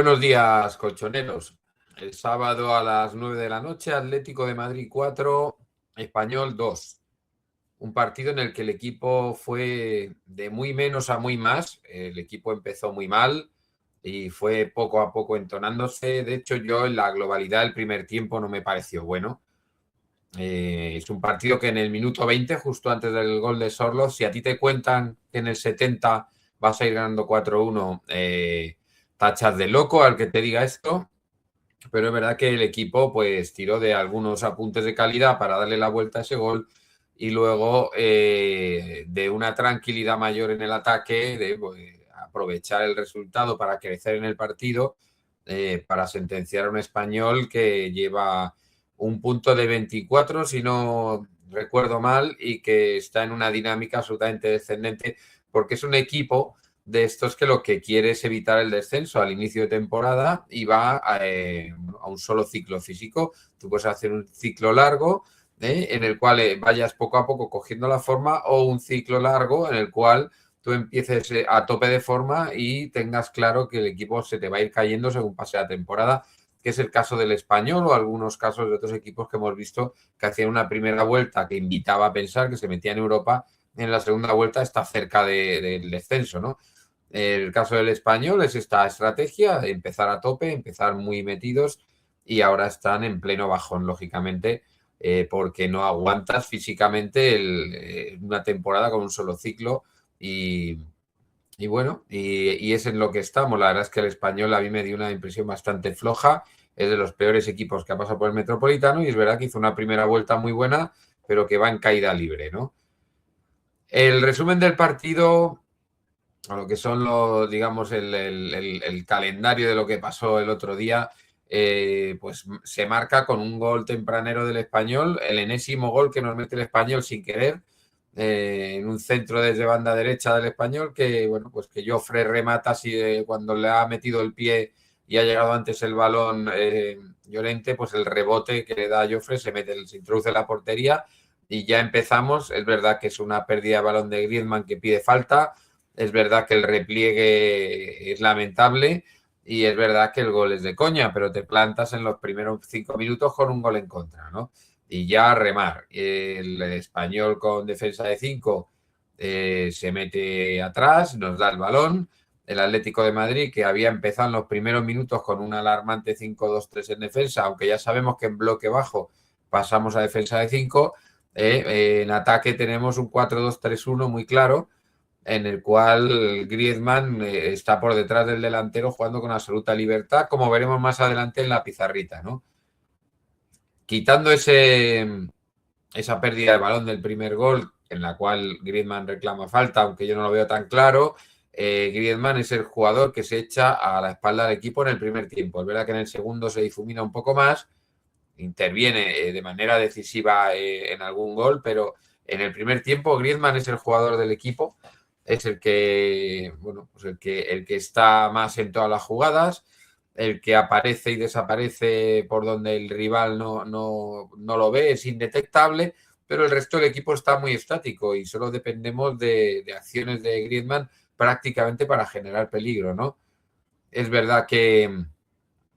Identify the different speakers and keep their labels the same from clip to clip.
Speaker 1: Buenos días, colchoneros. El sábado a las 9 de la noche, Atlético de Madrid 4, Español 2. Un partido en el que el equipo fue de muy menos a muy más. El equipo empezó muy mal y fue poco a poco entonándose. De hecho, yo en la globalidad del primer tiempo no me pareció bueno. Es un partido que en el minuto 20, justo antes del gol de Sorloth, si a ti te cuentan que en el 70 vas a ir ganando 4-1, tachas de loco al que te diga esto, pero es verdad que el equipo pues tiró de algunos apuntes de calidad para darle la vuelta a ese gol y luego de una tranquilidad mayor en el ataque, de pues, aprovechar el resultado para crecer en el partido, para sentenciar a un Español que lleva un punto de 24, si no recuerdo mal, y que está en una dinámica absolutamente descendente, porque es un equipo de estos que lo que quiere es evitar el descenso al inicio de temporada y va a un solo ciclo físico. Tú puedes hacer un ciclo largo en el cual vayas poco a poco cogiendo la forma, o un ciclo largo en el cual tú empieces a tope de forma y tengas claro que el equipo se te va a ir cayendo según pase la temporada, que es el caso del Español o algunos casos de otros equipos que hemos visto que hacían una primera vuelta que invitaba a pensar que se metía en Europa, en la segunda vuelta está cerca del descenso, ¿no? El caso del Español es esta estrategia, de empezar a tope, empezar muy metidos, y ahora están en pleno bajón, lógicamente, porque no aguantas físicamente una temporada con un solo ciclo y bueno, y es en lo que estamos. La verdad es que el Español a mí me dio una impresión bastante floja, es de los peores equipos que ha pasado por el Metropolitano y es verdad que hizo una primera vuelta muy buena, pero que va en caída libre, ¿no? El resumen del partido, a lo que son los, digamos, el calendario de lo que pasó el otro día, pues se marca con un gol tempranero del Español, el enésimo gol que nos mete el Español sin querer, en un centro desde banda derecha del Español, que bueno, pues que Jofre remata así cuando le ha metido el pie y ha llegado antes el balón Llorente, pues el rebote que le da a Jofre se introduce en la portería y ya empezamos. Es verdad que es una pérdida de balón de Griezmann que pide falta. Es verdad que el repliegue es lamentable y es verdad que el gol es de coña, pero te plantas en los primeros 5 minutos con un gol en contra, ¿no? Y ya a remar. El Español con defensa de 5 se mete atrás, nos da el balón. El Atlético de Madrid, que había empezado en los primeros minutos con un alarmante 5-2-3 en defensa, aunque ya sabemos que en bloque bajo pasamos a defensa de 5, en ataque tenemos un 4-2-3-1 muy claro, en el cual Griezmann está por detrás del delantero jugando con absoluta libertad, como veremos más adelante en la pizarrita, ¿no? Quitando esa pérdida de balón del primer gol, en la cual Griezmann reclama falta, aunque yo no lo veo tan claro, Griezmann es el jugador que se echa a la espalda del equipo en el primer tiempo. Es verdad que en el segundo se difumina un poco más, interviene de manera decisiva en algún gol, pero en el primer tiempo Griezmann es el jugador del equipo, es el que, bueno, pues el que está más en todas las jugadas, el que aparece y desaparece por donde el rival no lo ve, es indetectable, pero el resto del equipo está muy estático y solo dependemos de acciones de Griezmann prácticamente para generar peligro, ¿no? Es verdad que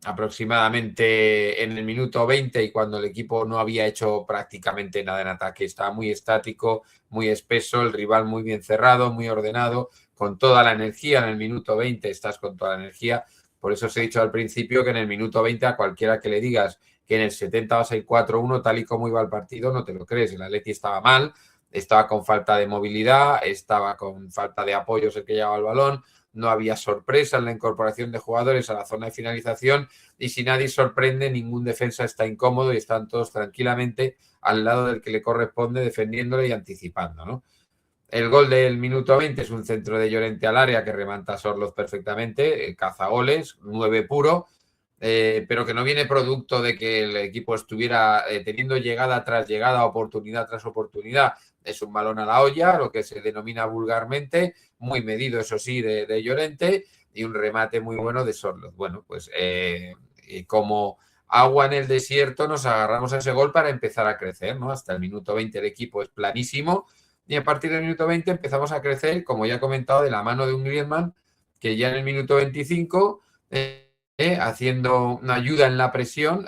Speaker 1: aproximadamente en el minuto 20, y cuando el equipo no había hecho prácticamente nada en ataque, estaba muy estático, muy espeso, el rival muy bien cerrado, muy ordenado, con toda la energía. En el minuto 20 estás con toda la energía. Por eso os he dicho al principio que en el minuto 20 a cualquiera que le digas que en el 70 vas a ir 4-1 tal y como iba el partido, no te lo crees. El Atleti estaba mal, estaba con falta de movilidad, estaba con falta de apoyos el que llevaba el balón, no había sorpresa en la incorporación de jugadores a la zona de finalización, y si nadie sorprende, ningún defensa está incómodo y están todos tranquilamente al lado del que le corresponde, defendiéndole y anticipando, ¿no? El gol del minuto 20 es un centro de Llorente al área que remata Sorloth perfectamente, cazagoles, 9 puro, pero que no viene producto de que el equipo estuviera teniendo llegada tras llegada, oportunidad tras oportunidad. Es un balón a la olla, lo que se denomina vulgarmente, muy medido, eso sí, de Llorente, y un remate muy bueno de Sorloth. Bueno, pues como agua en el desierto nos agarramos a ese gol para empezar a crecer, ¿no? Hasta el minuto 20 el equipo es planísimo y a partir del minuto 20 empezamos a crecer, como ya he comentado, de la mano de un Griezmann que ya en el minuto 25 haciendo una ayuda en la presión,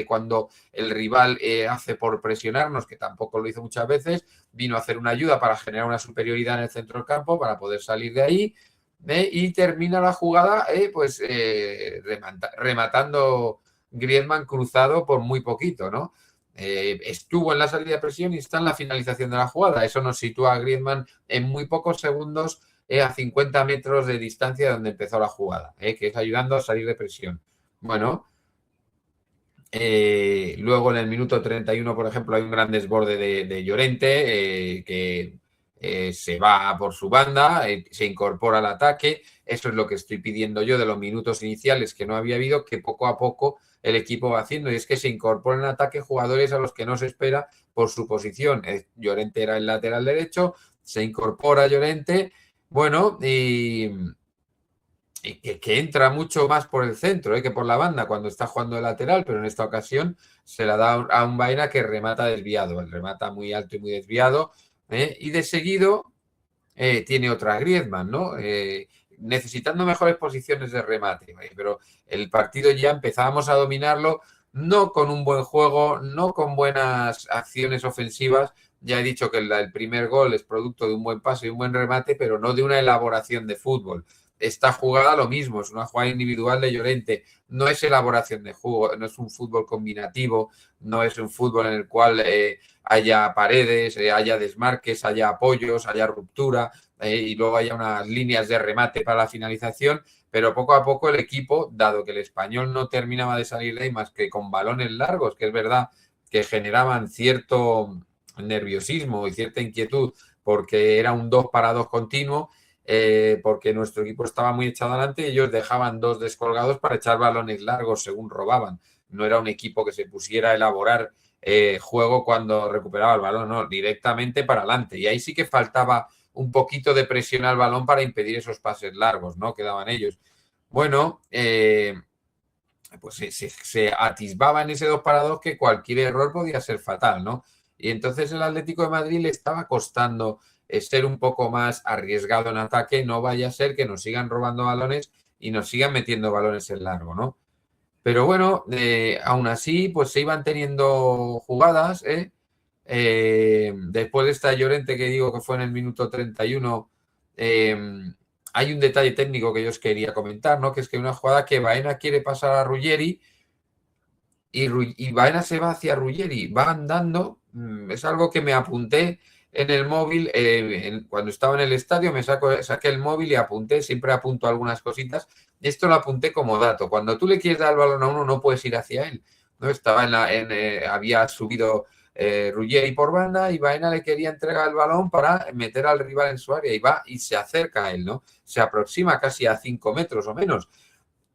Speaker 1: cuando el rival hace por presionarnos, que tampoco lo hizo muchas veces, vino a hacer una ayuda para generar una superioridad en el centro del campo, para poder salir de ahí, y termina la jugada pues rematando Griezmann cruzado por muy poquito, ¿no? Estuvo en la salida de presión y está en la finalización de la jugada. Eso nos sitúa a Griezmann en muy pocos segundos a 50 metros de distancia de donde empezó la jugada, que es ayudando a salir de presión. Bueno, luego en el minuto 31, por ejemplo, hay un gran desborde de Llorente que se va por su banda, se incorpora al ataque. Eso es lo que estoy pidiendo yo de los minutos iniciales que no había habido, que poco a poco el equipo va haciendo, y es que se incorporan en ataque jugadores a los que no se espera por su posición. Llorente era el lateral derecho, se incorpora Llorente, bueno, y que entra mucho más por el centro que por la banda cuando está jugando de lateral, pero en esta ocasión se la da a un Baena que remata desviado, el remata muy alto y muy desviado, y de seguido tiene otra Griezmann, ¿no? Necesitando mejores posiciones de remate, pero el partido ya empezábamos a dominarlo, no con un buen juego, no con buenas acciones ofensivas. Ya he dicho que el primer gol es producto de un buen pase y un buen remate, pero no de una elaboración de fútbol. Esta jugada lo mismo, es una jugada individual de Llorente, no es elaboración de juego, no es un fútbol combinativo, no es un fútbol en el cual haya paredes, haya desmarques, haya apoyos, haya ruptura y luego haya unas líneas de remate para la finalización, pero poco a poco el equipo, dado que el Español no terminaba de salir de ahí más que con balones largos, que es verdad que generaban cierto nerviosismo y cierta inquietud porque era un 2 para 2 continuo, porque nuestro equipo estaba muy echado adelante y ellos dejaban dos descolgados para echar balones largos según robaban. No era un equipo que se pusiera a elaborar juego cuando recuperaba el balón, no, directamente para adelante. Y ahí sí que faltaba un poquito de presión al balón para impedir esos pases largos, ¿no? Que daban ellos. Bueno, pues se atisbaba en ese 2 para 2 que cualquier error podía ser fatal, ¿no? Y entonces el Atlético de Madrid le estaba costando ser un poco más arriesgado en ataque, no vaya a ser que nos sigan robando balones y nos sigan metiendo balones en largo, ¿no? Pero bueno, aún así, pues se iban teniendo jugadas, después de esta Llorente que digo que fue en el minuto 31, hay un detalle técnico que yo os quería comentar, ¿no? Que es que una jugada que Baena quiere pasar a Ruggeri y Baena se va hacia Ruggeri, va andando, es algo que me apunté en el móvil, cuando estaba en el estadio saqué el móvil y apunté, siempre apunto algunas cositas, esto lo apunté como dato, cuando tú le quieres dar el balón a uno no puedes ir hacia él, ¿no? Estaba había subido Ruggeri por banda y Baena le quería entregar el balón para meter al rival en su área y va y se acerca a él, ¿no? Se aproxima casi a 5 metros o menos.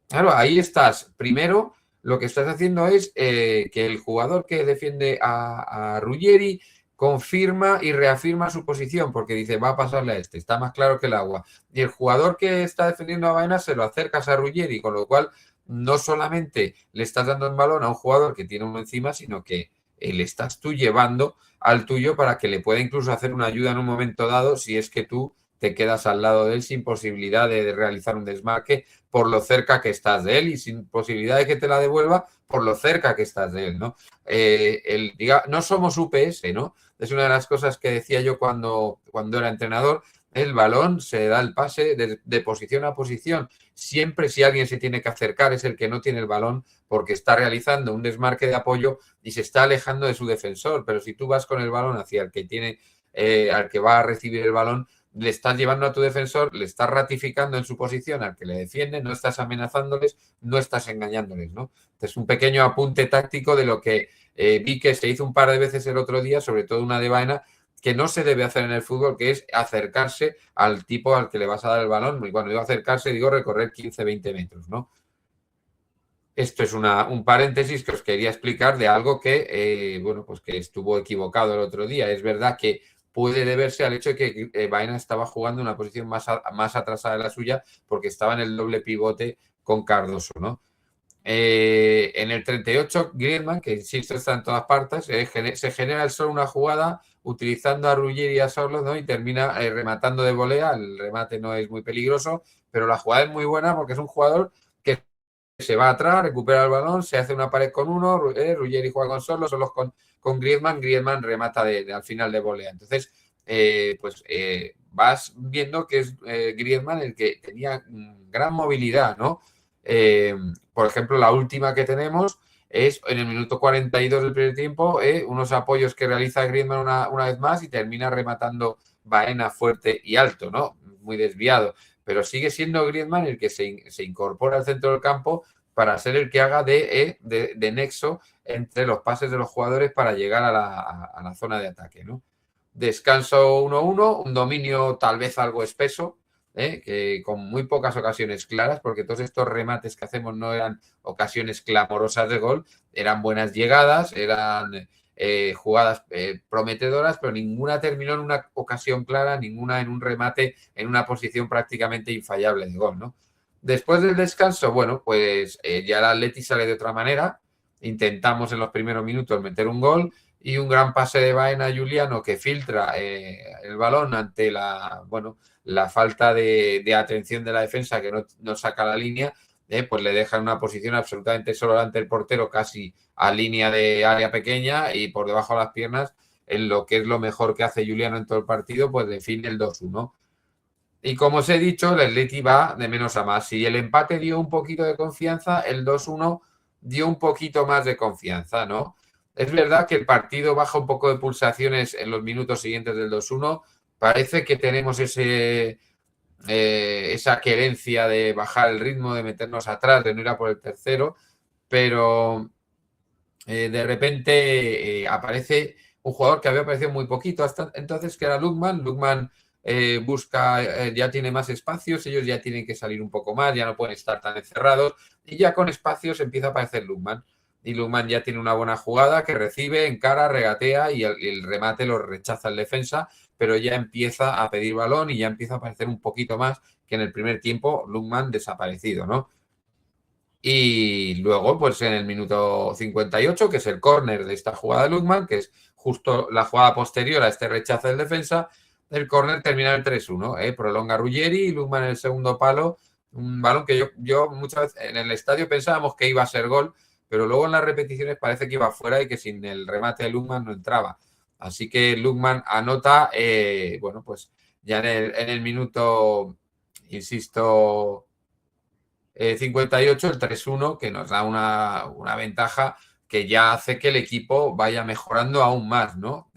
Speaker 1: Claro, ahí estás. Primero, lo que estás haciendo es que el jugador que defiende a Ruggeri confirma y reafirma su posición porque dice, va a pasarle a este, está más claro que el agua. Y el jugador que está defendiendo a Baena se lo acercas a Ruggeri, con lo cual no solamente le estás dando el balón a un jugador que tiene uno encima, sino que le estás tú llevando al tuyo para que le pueda incluso hacer una ayuda en un momento dado si es que tú te quedas al lado de él sin posibilidad de realizar un desmarque por lo cerca que estás de él y sin posibilidad de que te la devuelva por lo cerca que estás de él, ¿no? No somos UPS, ¿no? Es una de las cosas que decía yo cuando era entrenador. El balón se da el pase de posición a posición. Siempre si alguien se tiene que acercar es el que no tiene el balón porque está realizando un desmarque de apoyo y se está alejando de su defensor. Pero si tú vas con el balón hacia el que tiene, al que va a recibir el balón, le estás llevando a tu defensor, le estás ratificando en su posición al que le defiende, no estás amenazándoles, no estás engañándoles, ¿no? Es un pequeño apunte táctico de lo que vi que se hizo un par de veces el otro día, sobre todo una de Baena, que no se debe hacer en el fútbol, que es acercarse al tipo al que le vas a dar el balón. Y cuando digo acercarse, digo recorrer 15, 20 metros, ¿no? Esto es un paréntesis que os quería explicar de algo que, bueno, pues que estuvo equivocado el otro día. Es verdad que puede deberse al hecho de que Baena estaba jugando en una posición más atrasada de la suya porque estaba en el doble pivote con Cardoso, ¿no? En el 38, Griezmann, que insisto está en todas partes, se genera solo una jugada utilizando a Ruggeri y a Sorloth, ¿no? Y termina rematando de volea. El remate no es muy peligroso, pero la jugada es muy buena porque es un jugador que se va atrás, recupera el balón, se hace una pared con uno, Ruggeri juega con Sorloth, Sorloth con Griezmann, Griezmann remata al final de volea. Entonces, vas viendo que es Griezmann el que tenía gran movilidad, ¿no? Por ejemplo, la última que tenemos es en el minuto 42 del primer tiempo, unos apoyos que realiza Griezmann una vez más y termina rematando Baena fuerte y alto, ¿no? Muy desviado. Pero sigue siendo Griezmann el que se incorpora al centro del campo para ser el que haga de nexo entre los pases de los jugadores para llegar a la zona de ataque, ¿no? Descanso 1-1, un dominio tal vez algo espeso, que con muy pocas ocasiones claras, porque todos estos remates que hacemos no eran ocasiones clamorosas de gol, eran buenas llegadas, eran jugadas prometedoras, pero ninguna terminó en una ocasión clara, ninguna en un remate en una posición prácticamente infallable de gol, ¿no? Después del descanso, bueno, pues ya el Atleti sale de otra manera, intentamos en los primeros minutos meter un gol y un gran pase de Baena a Juliano que filtra el balón ante la falta de atención de la defensa que no saca la línea, pues le deja en una posición absolutamente solo ante el portero, casi a línea de área pequeña y por debajo de las piernas, en lo que es lo mejor que hace Juliano en todo el partido, pues define el 2-1. Y como os he dicho, el Atleti va de menos a más. Si el empate dio un poquito de confianza, el 2-1 dio un poquito más de confianza, ¿no? Es verdad que el partido baja un poco de pulsaciones en los minutos siguientes del 2-1. Parece que tenemos esa querencia de bajar el ritmo, de meternos atrás, de no ir a por el tercero, pero de repente aparece un jugador que había aparecido muy poquito hasta entonces, que era Lookman. Lookman busca, ya tiene más espacios, ellos ya tienen que salir un poco más, ya no pueden estar tan encerrados, y ya con espacios empieza a aparecer Lookman. Y Lookman ya tiene una buena jugada que recibe, encara, regatea y el remate lo rechaza el defensa, pero ya empieza a pedir balón y ya empieza a aparecer un poquito más que en el primer tiempo Lookman desaparecido, ¿no? Y luego, pues en el minuto 58, que es el córner de esta jugada de Lookman, que es justo la jugada posterior a este rechazo del defensa, el córner termina el 3-1, prolonga Ruggeri y Lookman en el segundo palo, un balón que yo muchas veces en el estadio pensábamos que iba a ser gol, pero luego en las repeticiones parece que iba fuera y que sin el remate de Lookman no entraba. Así que Lookman anota, bueno, pues ya en el minuto, insisto, 58, el 3-1, que nos da una ventaja que ya hace que el equipo vaya mejorando aún más, ¿no?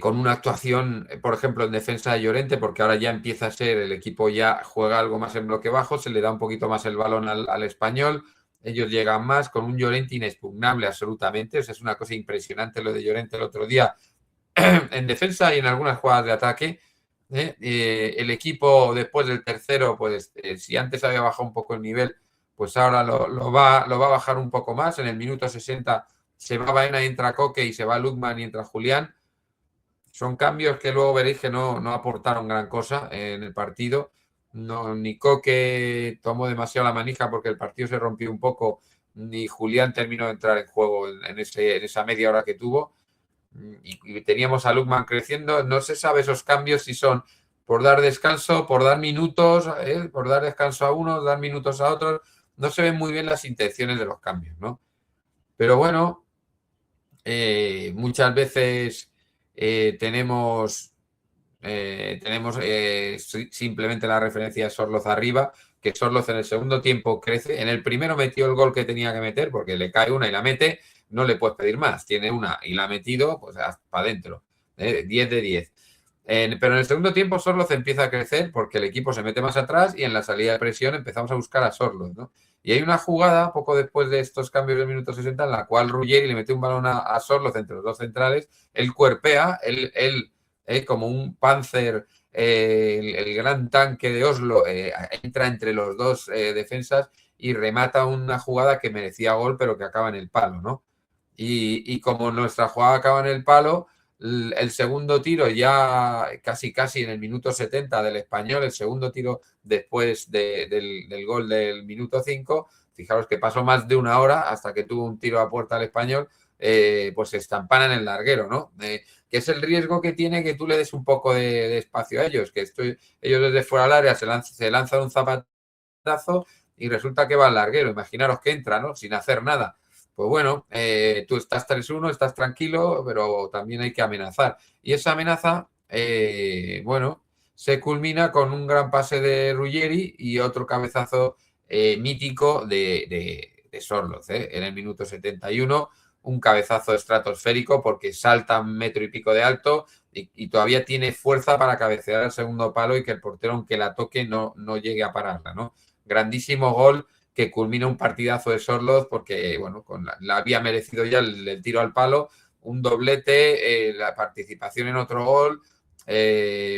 Speaker 1: Con una actuación, por ejemplo, en defensa de Llorente, porque ahora ya empieza a ser, el equipo ya juega algo más en bloque bajo, se le da un poquito más el balón al español, ellos llegan más, con un Llorente inexpugnable absolutamente, o sea, es una cosa impresionante lo de Llorente el otro día, en defensa y en algunas jugadas de ataque. El equipo después del tercero, pues si antes había bajado un poco el nivel, pues ahora lo va a bajar un poco más. En el minuto 60 se va Baena y entra Coque y se va Lookman y entra Julián. Son cambios que luego veréis que no aportaron gran cosa en el partido. No, ni Coque tomó demasiado la manija porque el partido se rompió un poco, ni Julián terminó de entrar en juego en esa media hora que tuvo. Y teníamos a Lookman creciendo. No se sabe esos cambios si son por dar descanso, por dar minutos, por dar descanso a unos, dar minutos a otros. No se ven muy bien las intenciones de los cambios, ¿no? Pero bueno, muchas veces tenemos simplemente la referencia de Sorloth arriba, que Sorloth en el segundo tiempo crece. En el primero metió el gol que tenía que meter porque le cae una y la mete. No le puedes pedir más. Tiene una y la ha metido, pues para adentro. 10 de 10. Pero en el segundo tiempo Sorloth empieza a crecer porque el equipo se mete más atrás y en la salida de presión empezamos a buscar a Sorloth, ¿no? Y hay una jugada poco después de estos cambios del minuto 60 en la cual Ruggeri le mete un balón a Sorloth entre los dos centrales, él cuerpea, él como un Panzer, el gran tanque de Oslo, entra entre los dos defensas y remata una jugada que merecía gol pero que acaba en el palo, ¿no? Y como nuestra jugada acaba en el palo, el segundo tiro ya casi en el minuto 70 del Español, el segundo tiro después del gol del minuto 5, fijaros que pasó más de una hora hasta que tuvo un tiro a puerta al Español, pues se estampanan en el larguero, ¿no? Que es el riesgo que tiene que tú le des un poco de espacio a ellos, que ellos desde fuera del área se lanzan un zapatazo pedazo y resulta que va al larguero. Imaginaros que entra, ¿no? Sin hacer nada. Pues bueno, tú estás 3-1, estás tranquilo, pero también hay que amenazar. Y esa amenaza, bueno, se culmina con un gran pase de Ruggeri y otro cabezazo mítico de Sorloth, en el minuto 71, un cabezazo estratosférico porque salta 1,5 metros de alto y todavía tiene fuerza para cabecear al segundo palo y que el portero, aunque la toque, no llegue a pararla, ¿no? Grandísimo gol que culmina un partidazo de Sorloth porque, bueno, la había merecido ya el tiro al palo, un doblete, la participación en otro gol.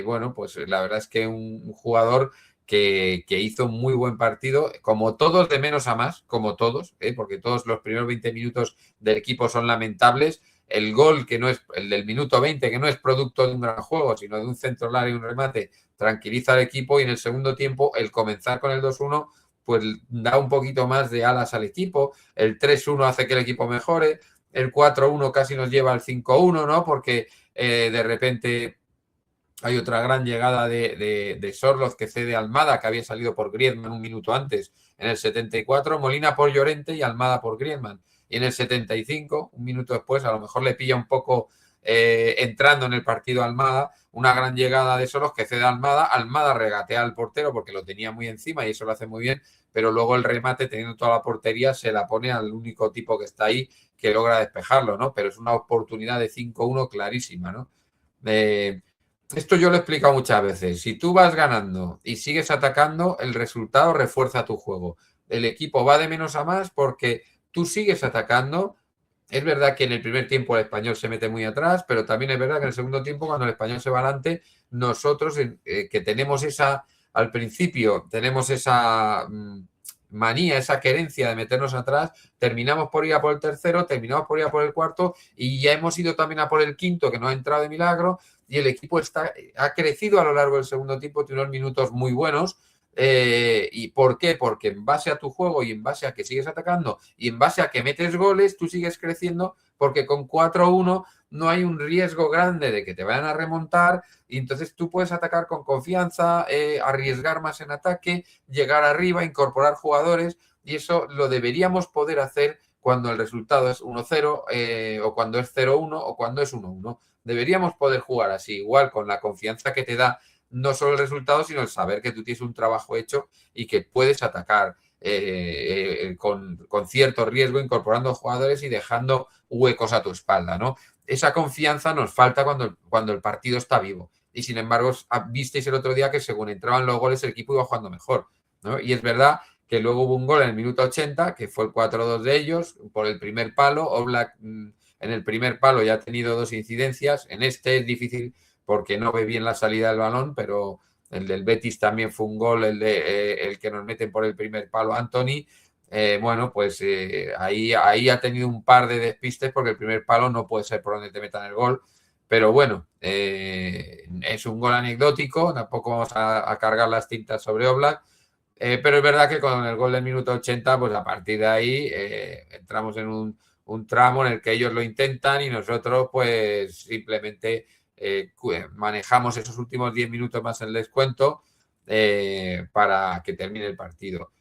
Speaker 1: Bueno, pues la verdad es que un jugador que hizo un muy buen partido, como todos de menos a más, como todos, porque todos los primeros 20 minutos del equipo son lamentables. El gol, que no es el del minuto 20, que no es producto de un gran juego, sino de un centro largo y un remate, tranquiliza al equipo. Y en el segundo tiempo, el comenzar con el 2-1, pues da un poquito más de alas al equipo. El 3-1 hace que el equipo mejore. El 4-1 casi nos lleva al 5-1, ¿no? Porque de repente hay otra gran llegada de Sorloth que cede a Almada, que había salido por Griezmann un minuto antes, en el 74, Molina por Llorente y Almada por Griezmann. Y en el 75, un minuto después, a lo mejor le pilla un poco entrando en el partido Almada, una gran llegada de Sorloth que cede a Almada. Almada regatea al portero porque lo tenía muy encima y eso lo hace muy bien, pero luego el remate, teniendo toda la portería, se la pone al único tipo que está ahí que logra despejarlo, ¿no? Pero es una oportunidad de 5-1 clarísima, ¿no? Esto yo lo he explicado muchas veces. Si tú vas ganando y sigues atacando, el resultado refuerza tu juego. El equipo va de menos a más porque tú sigues atacando. Es verdad que en el primer tiempo el Español se mete muy atrás, pero también es verdad que en el segundo tiempo, cuando el Español se va adelante, nosotros que tenemos al principio, tenemos esa manía, esa querencia de meternos atrás, terminamos por ir a por el tercero, terminamos por ir a por el cuarto y ya hemos ido también a por el quinto, que no ha entrado de milagro, y el equipo ha crecido a lo largo del segundo tiempo, tiene unos minutos muy buenos. ¿Y por qué? Porque en base a tu juego y en base a que sigues atacando y en base a que metes goles, tú sigues creciendo porque con 4-1 no hay un riesgo grande de que te vayan a remontar y entonces tú puedes atacar con confianza, arriesgar más en ataque, llegar arriba, incorporar jugadores y eso lo deberíamos poder hacer cuando el resultado es 1-0 o cuando es 0-1 o cuando es 1-1. Deberíamos poder jugar así, igual con la confianza que te da no solo el resultado, sino el saber que tú tienes un trabajo hecho y que puedes atacar con cierto riesgo, incorporando jugadores y dejando huecos a tu espalda, ¿no? Esa confianza nos falta cuando el partido está vivo. Y sin embargo, visteis el otro día que según entraban los goles, el equipo iba jugando mejor, ¿no? Y es verdad que luego hubo un gol en el minuto 80, que fue el 4-2 de ellos, por el primer palo. Oblak en el primer palo ya ha tenido 2 incidencias. En este es difícil porque no ve bien la salida del balón, pero el del Betis también fue un gol, el que nos meten por el primer palo Anthony. Bueno, pues ahí ha tenido un par de despistes porque el primer palo no puede ser por donde te metan el gol. Pero bueno, es un gol anecdótico, tampoco vamos a cargar las tintas sobre Oblak. Pero es verdad que con el gol del minuto 80, pues a partir de ahí entramos en un tramo en el que ellos lo intentan y nosotros pues simplemente manejamos esos últimos 10 minutos más el descuento para que termine el partido.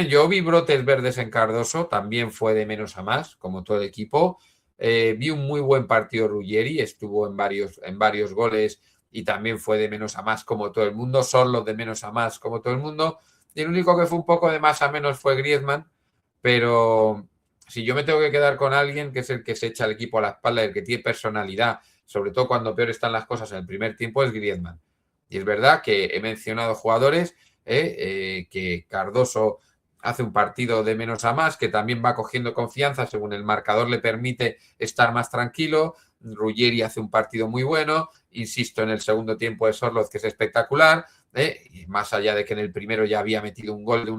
Speaker 1: Yo vi brotes verdes en Cardoso, también fue de menos a más, como todo el equipo. Vi un muy buen partido Ruggeri, estuvo en varios goles y también fue de menos a más como todo el mundo, son los de menos a más como todo el mundo. Y el único que fue un poco de más a menos fue Griezmann, pero si yo me tengo que quedar con alguien que es el que se echa al equipo a la espalda, el que tiene personalidad, sobre todo cuando peor están las cosas en el primer tiempo, es Griezmann. Y es verdad que he mencionado jugadores que Cardoso hace un partido de menos a más, que también va cogiendo confianza según el marcador le permite estar más tranquilo. Ruggeri hace un partido muy bueno, insisto en el segundo tiempo de Sorloth, que es espectacular, y más allá de que en el primero ya había metido un gol de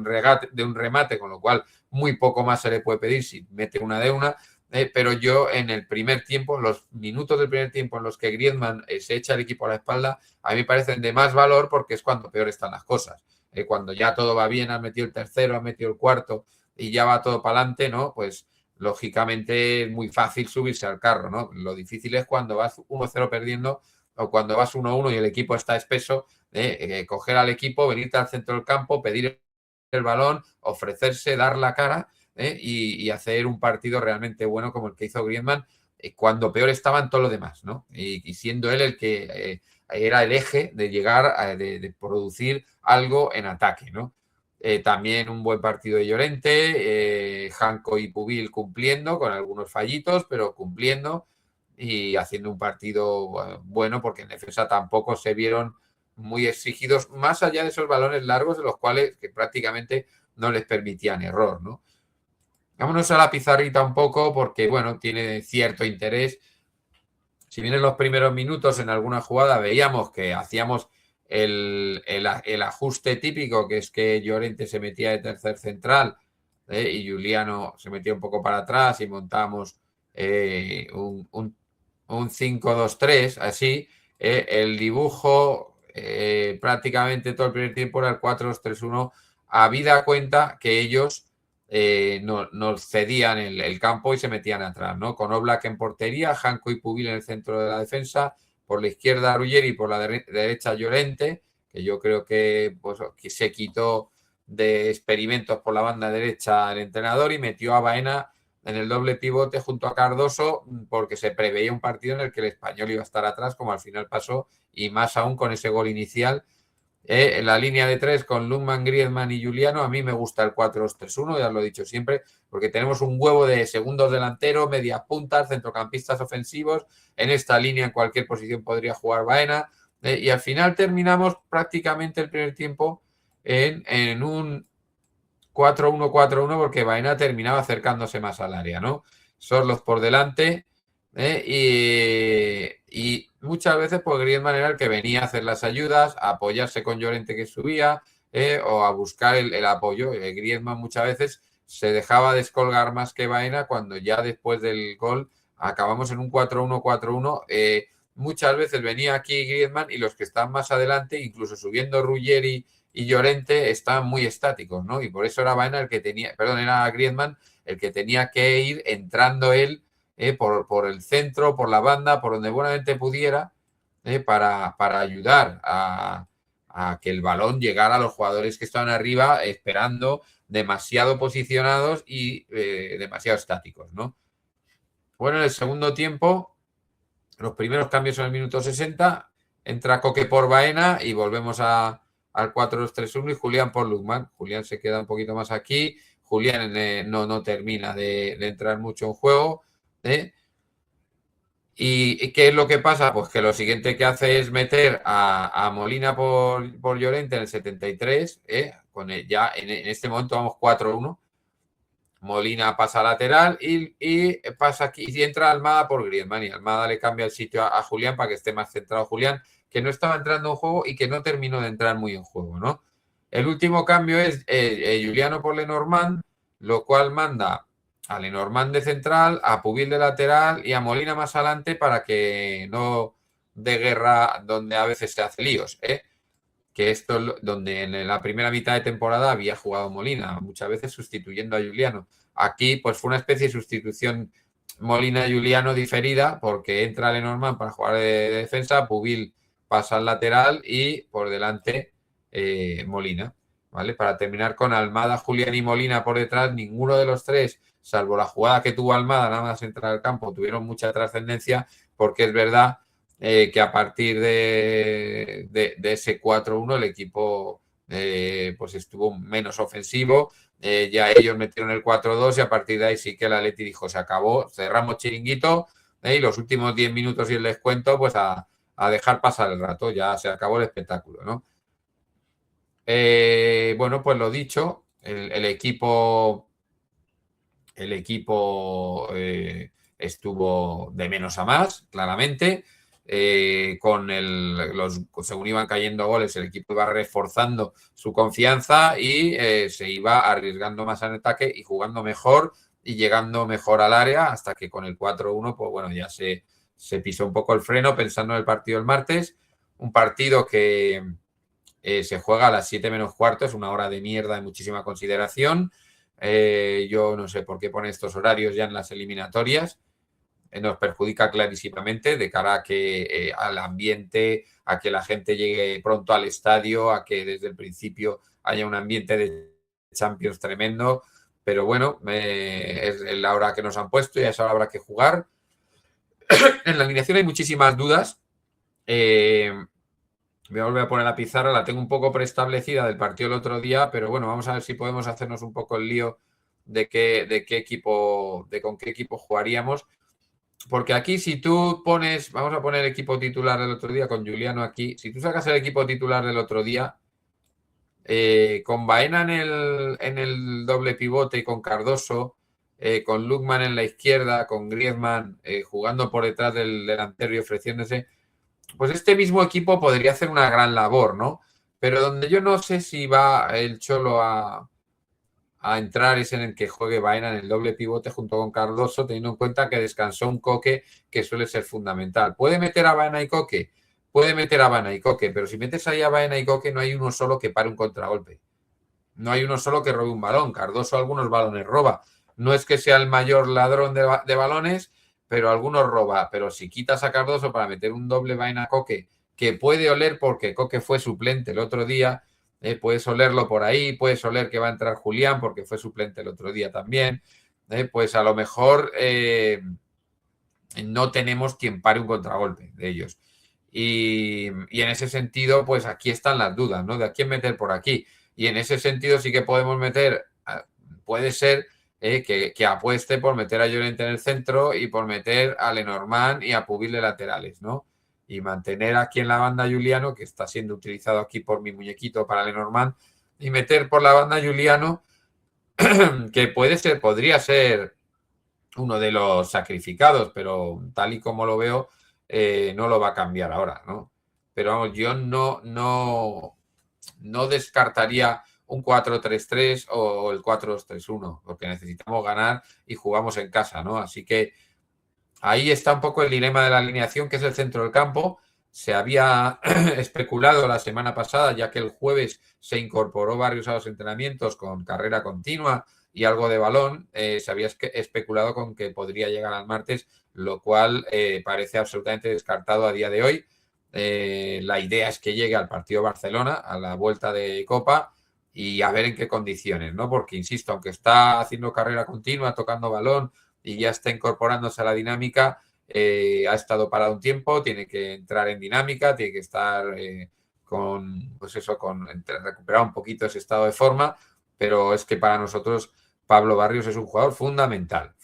Speaker 1: un remate, con lo cual muy poco más se le puede pedir si mete una de una. Pero yo en el primer tiempo, los minutos del primer tiempo en los que Griezmann se echa el equipo a la espalda, a mí me parecen de más valor porque es cuando peor están las cosas. Cuando ya todo va bien, has metido el tercero, has metido el cuarto y ya va todo para adelante, ¿no? Pues lógicamente es muy fácil subirse al carro, ¿no? Lo difícil es cuando vas 1-0 perdiendo o cuando vas 1-1 y el equipo está espeso, coger al equipo, venirte al centro del campo, pedir el balón, ofrecerse, dar la cara y hacer un partido realmente bueno como el que hizo Griezmann cuando peor estaban todos los demás, ¿no? Y siendo él el que era el eje de llegar de producir algo en ataque, ¿no? También un buen partido de Llorente, Janko y Pubil cumpliendo con algunos fallitos, pero cumpliendo y haciendo un partido bueno porque en defensa tampoco se vieron muy exigidos, más allá de esos balones largos de los cuales que prácticamente no les permitían error, ¿no? Vámonos a la pizarrita un poco porque, bueno, tiene cierto interés. Si bien en los primeros minutos en alguna jugada veíamos que hacíamos el ajuste típico, que es que Llorente se metía de tercer central y Juliano se metía un poco para atrás y montamos un 5-2-3, así, el dibujo prácticamente todo el primer tiempo era el 4-2-3-1, habida cuenta que ellos nos cedían el campo y se metían atrás, ¿no? Con Oblak en portería, Janko y Pubil en el centro de la defensa, por la izquierda Ruggeri y por la derecha Llorente, que yo creo pues, que se quitó de experimentos por la banda derecha el entrenador y metió a Baena en el doble pivote junto a Cardoso porque se preveía un partido en el que el Español iba a estar atrás, como al final pasó, y más aún con ese gol inicial. En la línea de tres con Lundman, Griezmann y Juliano, a mí me gusta el 4-2-3-1, ya lo he dicho siempre, porque tenemos un huevo de segundos delanteros, medias puntas, centrocampistas ofensivos. En esta línea, en cualquier posición, podría jugar Baena. Y al final terminamos prácticamente el primer tiempo en un 4-1-4-1 porque Baena terminaba acercándose más al área, ¿no? Sorlos por delante y muchas veces pues Griezmann era el que venía a hacer las ayudas, a apoyarse con Llorente que subía o a buscar el apoyo. Griezmann muchas veces se dejaba descolgar más que Baena cuando ya después del gol acabamos en un 4-1-4-1. Muchas veces venía aquí Griezmann y los que están más adelante, incluso subiendo Ruggeri y Llorente, estaban muy estáticos, ¿no? Y por eso era Baena el que tenía, perdón, era Griezmann el que tenía que ir entrando él por el centro, por la banda, por donde buenamente pudiera, para ayudar a que el balón llegara a los jugadores que estaban arriba esperando demasiado posicionados y demasiado estáticos, ¿no? Bueno, en el segundo tiempo, los primeros cambios en el minuto 60, entra Coque por Baena y volvemos al 4-2-3-1 y Julián por Lundman. Julián se queda un poquito más aquí, Julián no termina de entrar mucho en juego, ¿eh? ¿Y qué es lo que pasa? Pues que lo siguiente que hace es meter a Molina por Llorente en el 73, ya en este momento vamos 4-1. Molina pasa lateral y pasa aquí y entra Almada por Griezmann y Almada le cambia el sitio a Julián para que esté más centrado Julián, que no estaba entrando en juego y que no terminó de entrar muy en juego, ¿no? El último cambio es Juliano por Lenormand, lo cual manda a Lenormand de central, a Pubil de lateral y a Molina más adelante para que no de guerra donde a veces se hace líos, que esto es donde en la primera mitad de temporada había jugado Molina, muchas veces sustituyendo a Juliano. Aquí pues fue una especie de sustitución Molina-Juliano diferida porque entra Lenormand para jugar de defensa, Pubil pasa al lateral y por delante Molina, ¿vale? Para terminar con Almada, Julián y Molina por detrás, ninguno de los tres, salvo la jugada que tuvo Almada nada más entrar al campo, tuvieron mucha trascendencia porque es verdad que a partir de ese 4-1 el equipo pues estuvo menos ofensivo, ya ellos metieron el 4-2 y a partir de ahí sí que el Atleti dijo se acabó, cerramos chiringuito y los últimos 10 minutos y el descuento pues a dejar pasar el rato, ya se acabó el espectáculo, ¿no? Bueno, pues lo dicho, el equipo estuvo de menos a más, claramente. Según iban cayendo goles, el equipo iba reforzando su confianza y se iba arriesgando más en ataque y jugando mejor y llegando mejor al área hasta que con el 4-1, pues bueno, ya se pisó un poco el freno pensando en el partido del martes. Un partido que se juega a las 7 menos cuarto, es una hora de mierda de muchísima consideración. Yo no sé por qué pone estos horarios ya en las eliminatorias. Nos perjudica clarísimamente de cara a que al ambiente, a que la gente llegue pronto al estadio, a que desde el principio haya un ambiente de Champions tremendo, pero bueno, es la hora que nos han puesto y a esa hora habrá que jugar. En la alineación hay muchísimas dudas. Voy a volver a poner la pizarra, la tengo un poco preestablecida del partido del otro día, pero bueno, vamos a ver si podemos hacernos un poco el lío de con qué equipo jugaríamos. Porque aquí, si tú pones, vamos a poner el equipo titular del otro día con Juliano aquí. Si tú sacas el equipo titular del otro día, con Baena en el doble pivote y con Cardoso, con Lookman en la izquierda, con Griezmann jugando por detrás del delantero y ofreciéndose, pues este mismo equipo podría hacer una gran labor, ¿no? Pero donde yo no sé si va el Cholo a entrar es en el que juegue Baena en el doble pivote junto con Cardoso, teniendo en cuenta que descansó un Coque que suele ser fundamental. ¿Puede meter a Baena y Coque? Puede meter a Baena y Coque, pero si metes ahí a Baena y Coque no hay uno solo que pare un contragolpe. No hay uno solo que robe un balón. Cardoso algunos balones roba. No es que sea el mayor ladrón de balones, pero algunos roba. Pero si quitas a Cardoso para meter un doble Baena Coque, que puede oler porque Coque fue suplente el otro día, puedes olerlo por ahí, puedes oler que va a entrar Julián porque fue suplente el otro día también, pues a lo mejor no tenemos quien pare un contragolpe de ellos. Y en ese sentido, pues aquí están las dudas, ¿no? De a quién meter por aquí. Y en ese sentido sí que podemos meter, puede ser que apueste por meter a Llorente en el centro y por meter a Lenormand y a Pubil de laterales, ¿no? Y mantener aquí en la banda a Juliano, que está siendo utilizado aquí por mi muñequito para Lenormand, y meter por la banda a Juliano, que podría ser uno de los sacrificados, pero tal y como lo veo, no lo va a cambiar ahora, ¿no? Pero vamos, yo no descartaría un 4-3-3 o el 4-2-3-1, porque necesitamos ganar y jugamos en casa, ¿no? Así que ahí está un poco el dilema de la alineación, que es el centro del campo. Se había especulado la semana pasada, ya que el jueves se incorporó Barrios a los entrenamientos con carrera continua y algo de balón, se había especulado con que podría llegar al martes, lo cual parece absolutamente descartado a día de hoy. La idea es que llegue al partido Barcelona, a la vuelta de Copa, y a ver en qué condiciones, ¿no? Porque, insisto, aunque está haciendo carrera continua, tocando balón y ya está incorporándose a la dinámica, ha estado parado un tiempo, tiene que entrar en dinámica, tiene que estar recuperar un poquito ese estado de forma, pero es que para nosotros Pablo Barrios es un jugador fundamental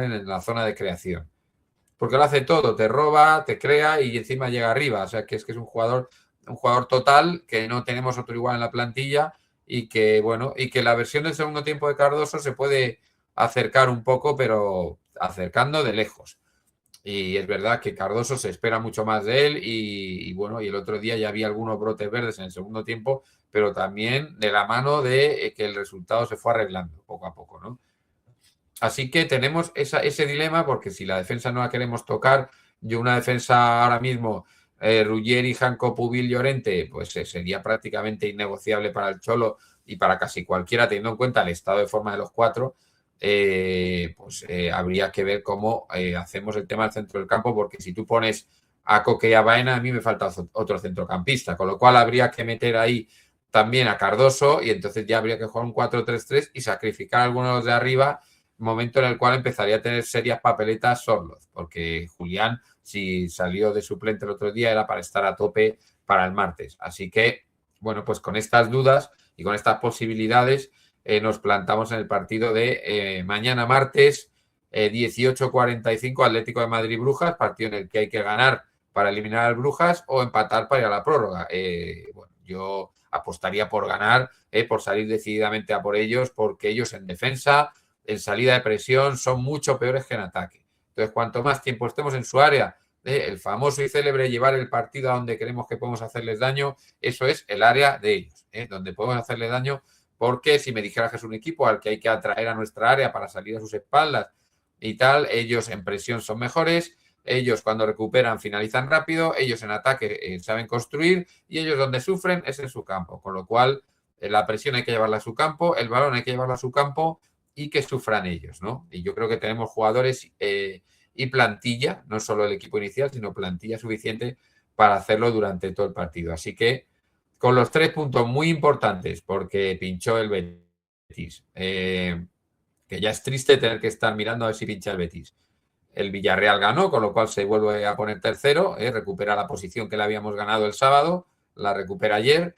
Speaker 1: en la zona de creación. Porque lo hace todo, te roba, te crea y encima llega arriba. O sea, que es un jugador total, que no tenemos otro igual en la plantilla y que, bueno, y que la versión del segundo tiempo de Cardoso se puede acercar un poco, pero acercando de lejos. Y es verdad que Cardoso se espera mucho más de él y bueno, y el otro día ya había algunos brotes verdes en el segundo tiempo, pero también de la mano de que el resultado se fue arreglando poco a poco, ¿no? Así que tenemos ese dilema porque si la defensa no la queremos tocar, yo una defensa ahora mismo, Ruggeri, Janko, Pubil, Llorente, pues sería prácticamente innegociable para el Cholo y para casi cualquiera, teniendo en cuenta el estado de forma de los cuatro, habría que ver cómo hacemos el tema del centro del campo, porque si tú pones a Coque y a Baena, a mí me falta otro centrocampista, con lo cual habría que meter ahí también a Cardoso y entonces ya habría que jugar un 4-3-3 y sacrificar a algunos de los de arriba, momento en el cual empezaría a tener serias papeletas Sorloz, porque Julián, si salió de suplente el otro día, era para estar a tope para el martes. Así que, bueno, pues con estas dudas y con estas posibilidades nos plantamos en el partido de mañana martes 18:45 Atlético de Madrid-Brujas, partido en el que hay que ganar para eliminar al Brujas o empatar para ir a la prórroga. Bueno, yo apostaría por ganar, por salir decididamente a por ellos, porque ellos en defensa, en salida de presión, son mucho peores que en ataque. Entonces, cuanto más tiempo estemos en su área, el famoso y célebre llevar el partido a donde creemos que podemos hacerles daño, eso es el área de ellos, donde podemos hacerles daño, porque si me dijeras que es un equipo al que hay que atraer a nuestra área para salir a sus espaldas y tal, ellos en presión son mejores, ellos cuando recuperan finalizan rápido, ellos en ataque saben construir y ellos donde sufren es en su campo, con lo cual la presión hay que llevarla a su campo, el balón hay que llevarlo a su campo y que sufran ellos, ¿no? Y yo creo que tenemos jugadores y plantilla, no solo el equipo inicial, sino plantilla suficiente para hacerlo durante todo el partido. Así que con los 3 puntos muy importantes, porque pinchó el Betis Betis. Que ya es triste tener que estar mirando a ver si pincha el Betis. El Villarreal ganó, con lo cual se vuelve a poner tercero, recupera la posición que le habíamos ganado el sábado, la recupera ayer.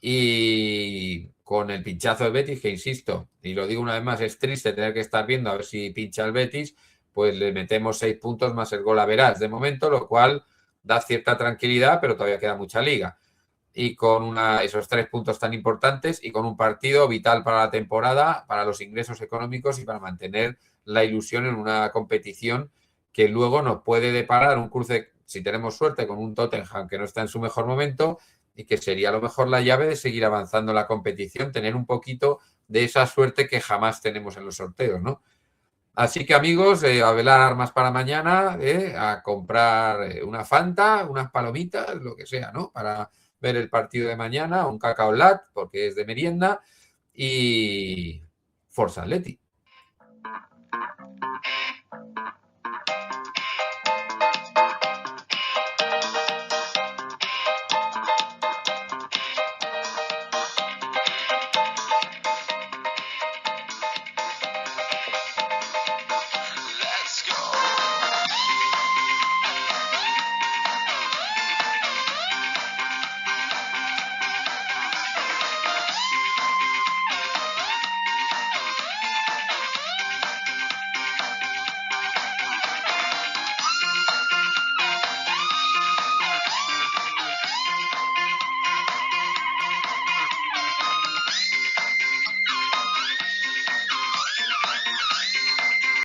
Speaker 1: Y con el pinchazo de Betis, que insisto, y lo digo una vez más, es triste tener que estar viendo a ver si pincha el Betis, pues le metemos 6 puntos más el gol a verás de momento, lo cual da cierta tranquilidad, pero todavía queda mucha liga. Y con esos 3 puntos tan importantes y con un partido vital para la temporada, para los ingresos económicos y para mantener la ilusión en una competición que luego nos puede deparar un cruce, si tenemos suerte, con un Tottenham que no está en su mejor momento y que sería a lo mejor la llave de seguir avanzando en la competición, tener un poquito de esa suerte que jamás tenemos en los sorteos, ¿no? Así que amigos, a velar armas para mañana, a comprar una Fanta, unas palomitas, lo que sea, ¿no? Para ver el partido de mañana, un cacao lat, porque es de merienda, y Forza Atleti.